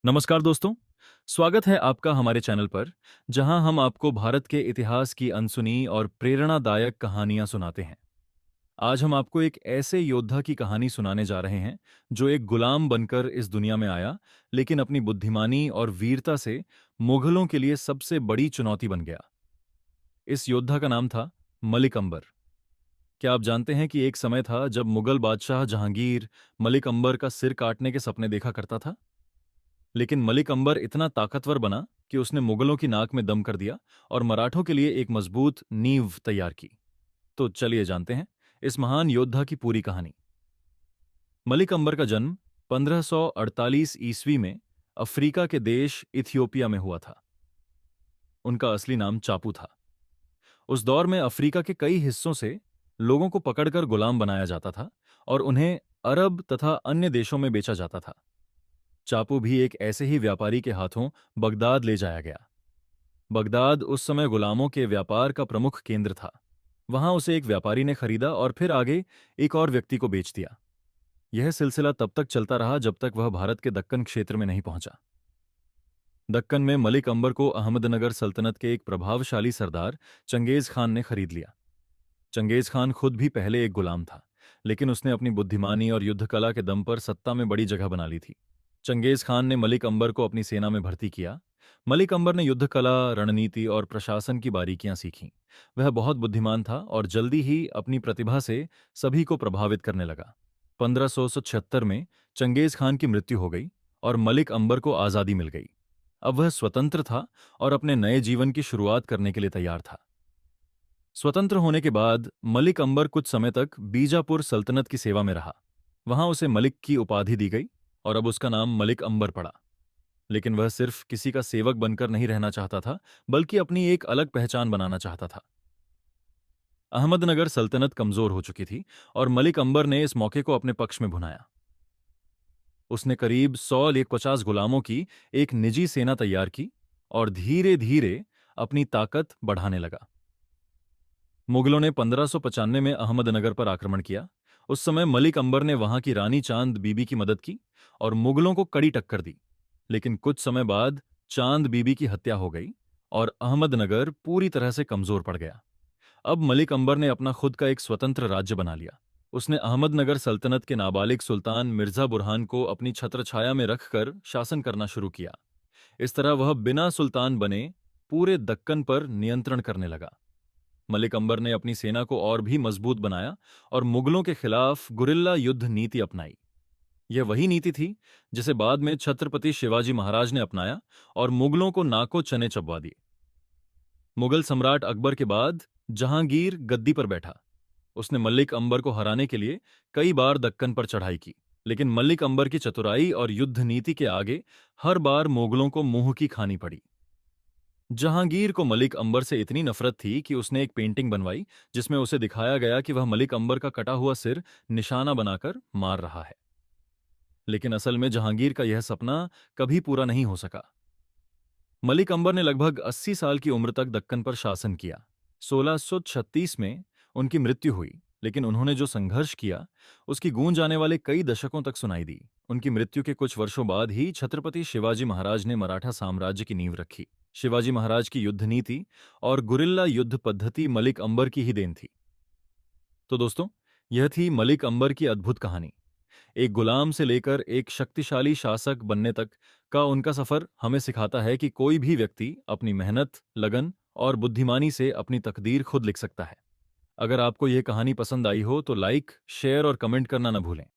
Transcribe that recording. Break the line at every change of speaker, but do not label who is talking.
नमस्कार दोस्तों, स्वागत है आपका हमारे चैनल पर, जहां हम आपको भारत के इतिहास की अनसुनी और प्रेरणादायक कहानियां सुनाते हैं। आज हम आपको एक ऐसे योद्धा की कहानी सुनाने जा रहे हैं, जो एक गुलाम बनकर इस दुनिया में आया, लेकिन अपनी बुद्धिमानी और वीरता से मुगलों के लिए सबसे बड़ी चुनौती बन गया। इस योद्धा का नाम था मलिक अंबर। क्या आप जानते हैं कि एक समय था जब मुगल बादशाह जहांगीर मलिक अंबर का सिर काटने के सपने देखा करता था? लेकिन मलिक अंबर इतना ताकतवर बना कि उसने मुगलों की नाक में दम कर दिया और मराठों के लिए एक मजबूत नींव तैयार की। तो चलिए जानते हैं इस महान योद्धा की पूरी कहानी। मलिक अंबर का जन्म 1548 ईस्वी में अफ्रीका के देश इथियोपिया में हुआ था। उनका असली नाम चापू था। उस दौर में अफ्रीका के कई हिस्सों से लोगों को पकड़कर गुलाम बनाया जाता था और उन्हें अरब तथा अन्य देशों में बेचा जाता था। चापू भी एक ऐसे ही व्यापारी के हाथों बगदाद ले जाया गया। बगदाद उस समय गुलामों के व्यापार का प्रमुख केंद्र था। वहां उसे एक व्यापारी ने खरीदा और फिर आगे एक और व्यक्ति को बेच दिया। यह सिलसिला तब तक चलता रहा जब तक वह भारत के दक्कन क्षेत्र में नहीं पहुंचा। दक्कन में मलिक अंबर को अहमदनगर सल्तनत के एक प्रभावशाली सरदार चंगेज खान ने खरीद लिया। चंगेज खान खुद भी पहले एक गुलाम था, लेकिन उसने अपनी बुद्धिमानी और युद्ध कला के दम पर सत्ता में बड़ी जगह बना ली थी। चंगेज खान ने मलिक अंबर को अपनी सेना में भर्ती किया। मलिक अंबर ने युद्ध कला, रणनीति और प्रशासन की बारीकियां सीखीं। वह बहुत बुद्धिमान था और जल्दी ही अपनी प्रतिभा से सभी को प्रभावित करने लगा। 1576 में चंगेज खान की मृत्यु हो गई और मलिक अंबर को आज़ादी मिल गई। अब वह स्वतंत्र था और अपने नए जीवन की शुरुआत करने के लिए तैयार था। स्वतंत्र होने के बाद मलिक अंबर कुछ समय तक बीजापुर सल्तनत की सेवा में रहा। वहां उसे मलिक की उपाधि दी गई और अब उसका नाम मलिक अंबर पड़ा। लेकिन वह सिर्फ किसी का सेवक बनकर नहीं रहना चाहता था, बल्कि अपनी एक अलग पहचान बनाना चाहता था। अहमदनगर सल्तनत कमजोर हो चुकी थी और मलिक अंबर ने इस मौके को अपने पक्ष में भुनाया। उसने करीब 150 गुलामों की एक निजी सेना तैयार की और धीरे धीरे अपनी ताकत बढ़ाने लगा। मुगलों ने 1595 में अहमदनगर पर आक्रमण किया। उस समय मलिक अंबर ने वहां की रानी चांद बीबी की मदद की और मुगलों को कड़ी टक्कर दी। लेकिन कुछ समय बाद चांद बीबी की हत्या हो गई और अहमदनगर पूरी तरह से कमजोर पड़ गया। अब मलिक अंबर ने अपना खुद का एक स्वतंत्र राज्य बना लिया। उसने अहमदनगर सल्तनत के नाबालिग सुल्तान मिर्जा बुरहान को अपनी छत्रछाया में रखकर शासन करना शुरू किया। इस तरह वह बिना सुल्तान बने पूरे दक्कन पर नियंत्रण करने लगा। मलिक अंबर ने अपनी सेना को और भी मजबूत बनाया और मुगलों के खिलाफ गुरिल्ला युद्ध नीति अपनाई। यह वही नीति थी जिसे बाद में छत्रपति शिवाजी महाराज ने अपनाया और मुगलों को नाको चने चबवा दिए। मुगल सम्राट अकबर के बाद जहांगीर गद्दी पर बैठा। उसने मलिक अंबर को हराने के लिए कई बार दक्कन पर चढ़ाई की, लेकिन मलिक अंबर की चतुराई और युद्ध नीति के आगे हर बार मुगलों को मुंह की खानी पड़ी। जहांगीर को मलिक अंबर से इतनी नफरत थी कि उसने एक पेंटिंग बनवाई जिसमें उसे दिखाया गया कि वह मलिक अंबर का कटा हुआ सिर निशाना बनाकर मार रहा है। लेकिन असल में जहांगीर का यह सपना कभी पूरा नहीं हो सका। मलिक अंबर ने लगभग 80 साल की उम्र तक दक्कन पर शासन किया। 1636 में उनकी मृत्यु हुई, लेकिन उन्होंने जो संघर्ष किया उसकी गूंज आने वाले कई दशकों तक सुनाई दी। उनकी मृत्यु के कुछ वर्षों बाद ही छत्रपति शिवाजी महाराज ने मराठा साम्राज्य की नींव रखी। शिवाजी महाराज की युद्ध नीति और गुरिल्ला युद्ध पद्धति मलिक अंबर की ही देन थी। तो दोस्तों, यह थी मलिक अंबर की अद्भुत कहानी। एक गुलाम से लेकर एक शक्तिशाली शासक बनने तक का उनका सफर हमें सिखाता है कि कोई भी व्यक्ति अपनी मेहनत, लगन और बुद्धिमानी से अपनी तकदीर खुद लिख सकता है। अगर आपको यह कहानी पसंद आई हो तो लाइक, शेयर और कमेंट करना न भूलें।